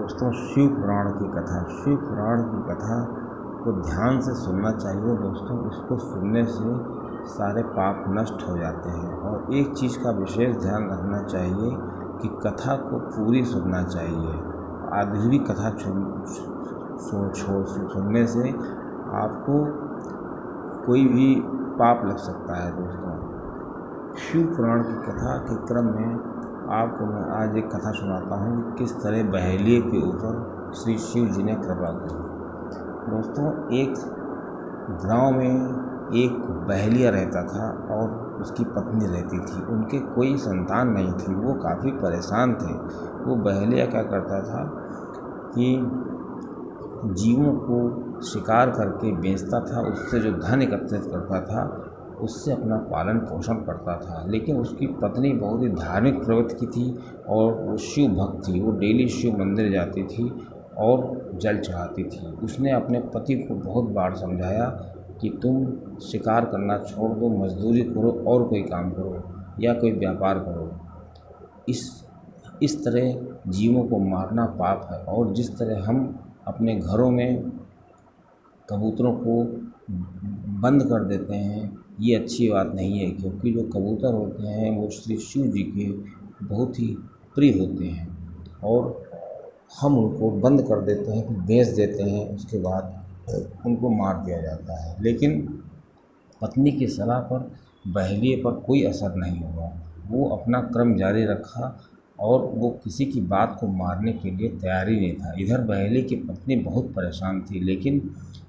दोस्तों, शिव पुराण की कथा को ध्यान से सुनना चाहिए दोस्तों। इसको सुनने से सारे पाप नष्ट हो जाते हैं। और एक चीज़ का विशेष ध्यान रखना चाहिए कि कथा को पूरी सुनना चाहिए। आधी कथा सुनने से आपको कोई भी पाप लग सकता है दोस्तों। शिव पुराण की कथा के क्रम में आपको मैं आज एक कथा सुनाता हूँ कि किस तरह बहेलिये के ऊपर श्री शिव जी ने कृपा की। दोस्तों, एक गांव में एक बहेलिया रहता था और उसकी पत्नी रहती थी। उनके कोई संतान नहीं थी, वो काफ़ी परेशान थे। वो बहेलिया क्या करता था कि जीवों को शिकार करके बेचता था, उससे जो धन एकत्रित करता था उससे अपना पालन पोषण करता था। लेकिन उसकी पत्नी बहुत ही धार्मिक प्रवृत्ति की थी और वो शिव भक्त थी। वो डेली शिव मंदिर जाती थी और जल चढ़ाती थी। उसने अपने पति को बहुत बार समझाया कि तुम शिकार करना छोड़ दो, मजदूरी करो और कोई काम करो या कोई व्यापार करो। इस तरह जीवों को मारना पाप है। और जिस तरह हम अपने घरों में कबूतरों को बंद कर देते हैं, ये अच्छी बात नहीं है, क्योंकि जो कबूतर होते हैं वो श्री शिव जी के बहुत ही प्रिय होते हैं और हम उनको बंद कर देते हैं, बेच देते हैं, उसके बाद उनको मार दिया जाता है। लेकिन पत्नी की सलाह पर बहेलिये पर कोई असर नहीं हुआ। वो अपना क्रम जारी रखा और वो किसी की बात को मारने के लिए तैयार ही नहीं था। इधर बहेलिये की पत्नी बहुत परेशान थी, लेकिन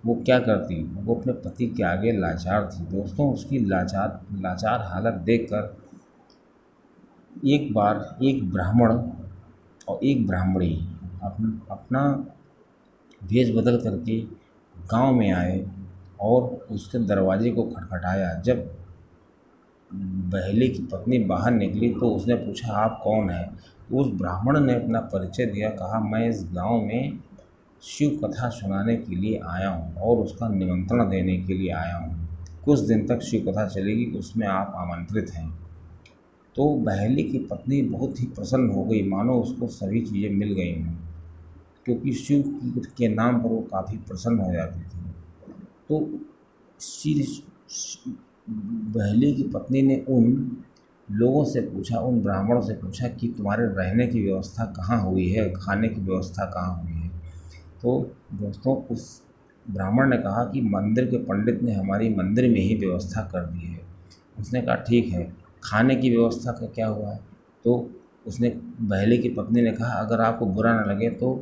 वो क्या करती, वो अपने पति के आगे लाचार थी। दोस्तों, उसकी लाचार हालत देखकर एक बार एक ब्राह्मण और एक ब्राह्मणी अपना भेष बदल करके गांव में आए और उसके दरवाजे को खटखटाया। जब बहेलिये की पत्नी बाहर निकली तो उसने पूछा, आप कौन हैं? उस ब्राह्मण ने अपना परिचय दिया, कहा मैं इस गांव में शिव कथा सुनाने के लिए आया हूं और उसका निमंत्रण देने के लिए आया हूं। कुछ दिन तक शिव कथा चलेगी, उसमें आप आमंत्रित हैं। तो बहेलिये की पत्नी बहुत ही प्रसन्न हो गई, मानो उसको सभी चीज़ें मिल गई हों, क्योंकि शिव के नाम पर वो काफ़ी प्रसन्न हो जाती थी। तो बहेलिये की पत्नी ने उन लोगों से पूछा, उन ब्राह्मणों से पूछा कि तुम्हारे रहने की व्यवस्था कहाँ हुई है, खाने की व्यवस्था कहाँ हुई है? तो दोस्तों, उस ब्राह्मण ने कहा कि मंदिर के पंडित ने हमारी मंदिर में ही व्यवस्था कर दी है। उसने कहा ठीक है, खाने की व्यवस्था का क्या हुआ है? तो उसने बहेलिये की पत्नी ने कहा, अगर आपको बुरा न लगे तो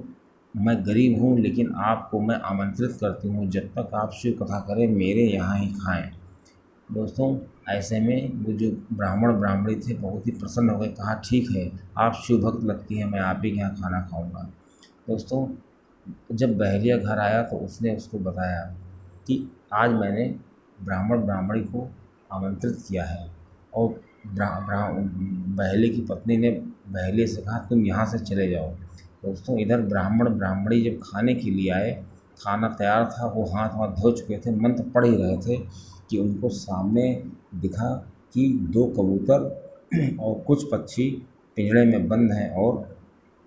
मैं गरीब हूँ, लेकिन आपको मैं आमंत्रित करती हूँ, जब तक आप शिव कथा करें मेरे यहाँ ही खाएं। दोस्तों, ऐसे में वो जो ब्राह्मण ब्राह्मणी थे बहुत ही प्रसन्न हो गए, कहा ठीक है, आप शिव भक्त लगती हैं, मैं आप ही के यहाँ खाना खाऊँगा। दोस्तों, जब बहेलिया घर आया तो उसने उसको बताया कि आज मैंने ब्राह्मण ब्राह्मणी को आमंत्रित किया है। और बहेलिये की पत्नी ने बहेलिये से कहा, तुम यहाँ से चले जाओ। दोस्तों, इधर ब्राह्मण ब्राह्मणी जब खाने के लिए आए, खाना तैयार था, वो हाथ वाथ धो चुके थे, मंत्र पढ़ ही रहे थे कि उनको सामने दिखा कि 2 कबूतर और कुछ पक्षी पिंजड़े में बंद हैं और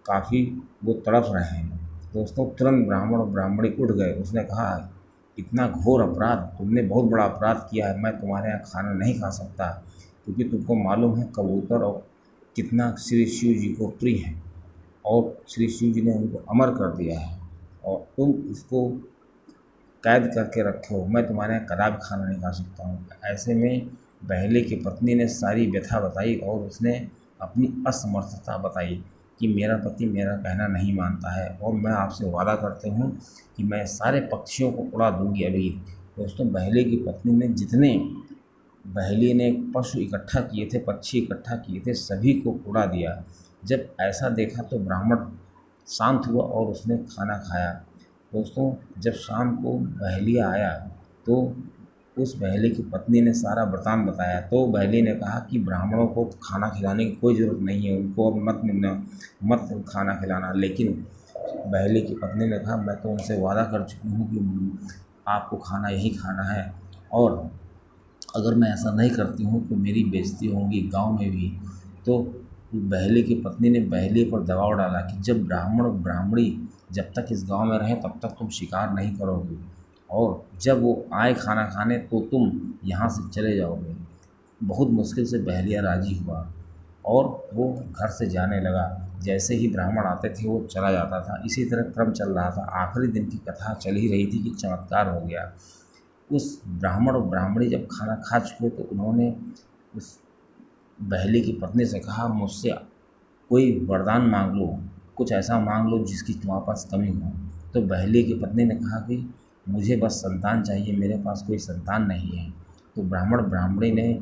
काफ़ी वो तड़प रहे हैं। दोस्तों, तुरंत ब्राह्मण और ब्राह्मणी उठ गए। उसने कहा, इतना घोर अपराध, तुमने बहुत बड़ा अपराध किया है, मैं तुम्हारे यहाँ खाना नहीं खा सकता, क्योंकि तुमको मालूम है कबूतर और कितना श्री शिव जी को प्रिय है और श्री शिव जी ने उनको अमर कर दिया है और तुम इसको कैद करके रखे हो, मैं तुम्हारे यहाँ कदापि खाना नहीं खा सकता हूँ। ऐसे में बहेलिये की पत्नी ने सारी व्यथा बताई और उसने अपनी असमर्थता बताई कि मेरा पति मेरा कहना नहीं मानता है और मैं आपसे वादा करती हूँ कि मैं सारे पक्षियों को उड़ा दूंगी अभी। दोस्तों, बहेलिये की पत्नी ने जितने बहेलिये ने पशु इकट्ठा किए थे, पक्षी इकट्ठा किए थे, सभी को उड़ा दिया। जब ऐसा देखा तो ब्राह्मण शांत हुआ और उसने खाना खाया। दोस्तों, जब शाम को बहेलिया आया तो उस बहेलिये की पत्नी ने सारा वृतांत बताया। तो बहेलिये ने कहा कि ब्राह्मणों को खाना खिलाने की कोई ज़रूरत नहीं है, उनको अब मत खाना खिलाना। लेकिन बहेलिये की पत्नी ने कहा, मैं तो उनसे वादा कर चुकी हूँ कि आपको खाना यही खाना है और अगर मैं ऐसा नहीं करती हूँ तो मेरी बेइज्जती होगी गाँव में भी। तो बहेली की पत्नी ने बहेली पर दबाव डाला कि जब ब्राह्मण ब्राह्मणी जब तक इस गांव में रहें तब तक तुम शिकार नहीं करोगे, और जब वो आए खाना खाने तो तुम यहाँ से चले जाओगे। बहुत मुश्किल से बहेलिया राजी हुआ और वो घर से जाने लगा। जैसे ही ब्राह्मण आते थे वो चला जाता था। इसी तरह क्रम चल रहा था। आखिरी दिन की कथा चल ही रही थी कि चमत्कार हो गया। उस ब्राह्मण और ब्राह्मणी जब खाना खा चुके तो उन्होंने उस बहेली की पत्नी से कहा, मुझसे कोई वरदान मांग लो, कुछ ऐसा मांग लो जिसकी तुम्हारे पास कमी हो। तो बहेली की पत्नी ने कहा कि मुझे बस संतान चाहिए, मेरे पास कोई संतान नहीं है। तो ब्राह्मण ब्राह्मणी ने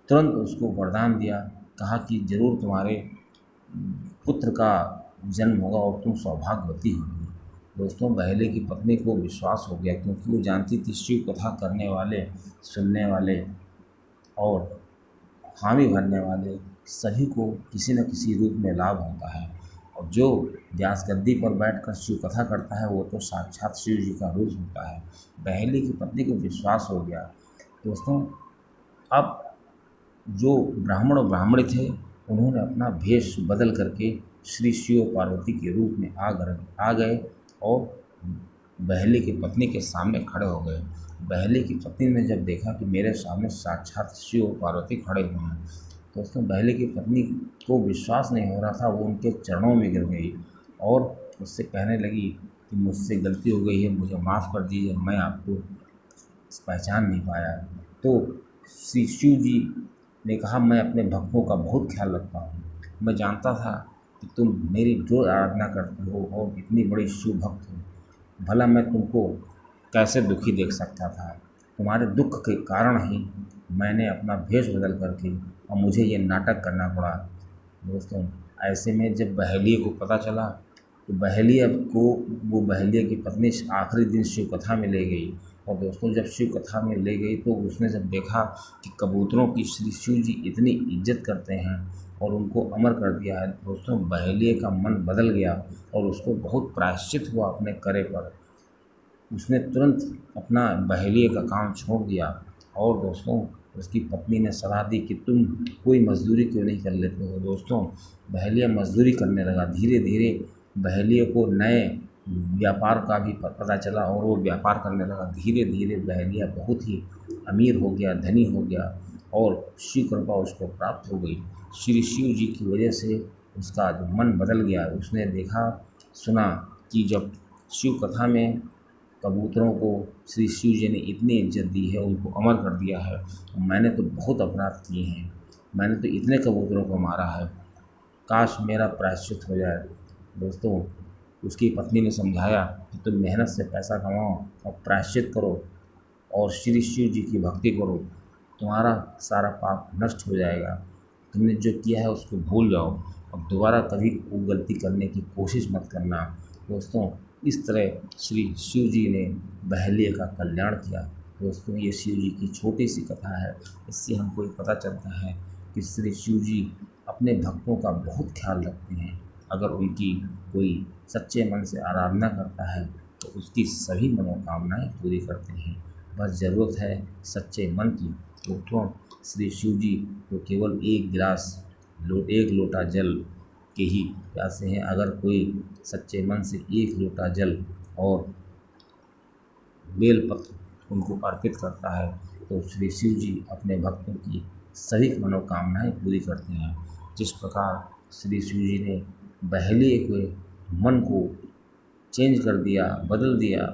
तुरंत उसको वरदान दिया, कहा कि ज़रूर तुम्हारे पुत्र का जन्म होगा और तुम सौभाग्यवती होगी। दोस्तों, बहेली की पत्नी को विश्वास हो गया, क्योंकि वो जानती थी शिव कथा करने वाले, सुनने वाले और हामी भरने वाले सभी को किसी न किसी रूप में लाभ होता है। और जो व्यास गद्दी पर बैठकर शिव कथा करता है वो तो साक्षात शिव जी का रूप होता है। बहेली की पत्नी को विश्वास हो गया। दोस्तों, अब जो ब्राह्मण और ब्राह्मणी थे उन्होंने अपना भेष बदल करके श्री शिव और पार्वती के रूप में आ गए और बहेली की पत्नी के सामने खड़े हो गए। बहेली की पत्नी ने जब देखा कि मेरे सामने साक्षात शिव और पार्वती खड़े हुए हैं, तो उसने बहेली की पत्नी को विश्वास नहीं हो रहा था। वो उनके चरणों में गिर गई और उससे कहने लगी कि मुझसे गलती हो गई है, मुझे माफ़ कर दीजिए, मैं आपको पहचान नहीं पाया। तो श्री शिव जी ने कहा, मैं अपने भक्तों का बहुत ख्याल रखता हूँ। मैं जानता था कि तुम मेरी जो आराधना करते हो और इतनी बड़ी शिव भक्त हो, भला मैं तुमको कैसे दुखी देख सकता था। तुम्हारे दुख के कारण ही मैंने अपना भेष बदल करके और मुझे ये नाटक करना पड़ा। दोस्तों, ऐसे में जब बहेलिया को पता चला तो बहेलिया को वो बहेलिया की पत्नी आखिरी दिन शिव कथा में ले गई। और दोस्तों, जब शिव कथा में ले गई तो उसने जब देखा कि कबूतरों की श्री शिव जी इतनी इज्जत करते हैं और उनको अमर कर दिया है, दोस्तों बहेलिया का मन बदल गया और उसको बहुत प्रायश्चित हुआ अपने करे पर। उसने तुरंत अपना बहेलिया का काम छोड़ दिया और दोस्तों उसकी पत्नी ने सलाह दी कि तुम कोई मज़दूरी क्यों नहीं कर लेते हो। दोस्तों, बहेलिया मज़दूरी करने लगा। धीरे धीरे बहेलिया को नए व्यापार का भी पता चला और वो व्यापार करने लगा। धीरे धीरे बहेलिया बहुत ही अमीर हो गया, धनी हो गया और शिव कृपा उसको प्राप्त हो गई। श्री शिव जी की वजह से उसका जो मन बदल गया। उसने देखा सुना कि जब शिव कथा में कबूतरों को श्री शिव जी ने इतनी इज्जत दी है, उनको अमर कर दिया है, मैंने तो बहुत अपराध किए हैं, मैंने तो इतने कबूतरों को मारा है, काश मेरा प्रायश्चित हो जाए। दोस्तों, उसकी पत्नी ने समझाया कि तुम मेहनत से पैसा कमाओ और प्रायश्चित करो और श्री शिव जी की भक्ति करो, तुम्हारा सारा पाप नष्ट हो जाएगा। तुमने जो किया है उसको भूल जाओ और दोबारा कभी वो गलती करने की कोशिश मत करना। दोस्तों, इस तरह श्री शिव जी ने बहेलिया का कल्याण किया। दोस्तों, ये शिव जी की छोटी सी कथा है। इससे हमको ये पता चलता है कि श्री शिव जी अपने भक्तों का बहुत ख्याल रखते हैं। अगर उनकी कोई सच्चे मन से आराधना करता है तो उसकी सभी मनोकामनाएं पूरी करते हैं। बस ज़रूरत है सच्चे मन की। दोस्तों, श्री शिव जी तो केवल एक लोटा जल के ही प्यासे हैं। अगर कोई सच्चे मन से एक लोटा जल और बेलपत्र उनको अर्पित करता है तो श्री शिव जी अपने भक्तों की सभी मनोकामनाएं पूरी करते हैं। जिस प्रकार श्री शिव जी ने बहेलिया के मन को चेंज कर दिया, बदल दिया।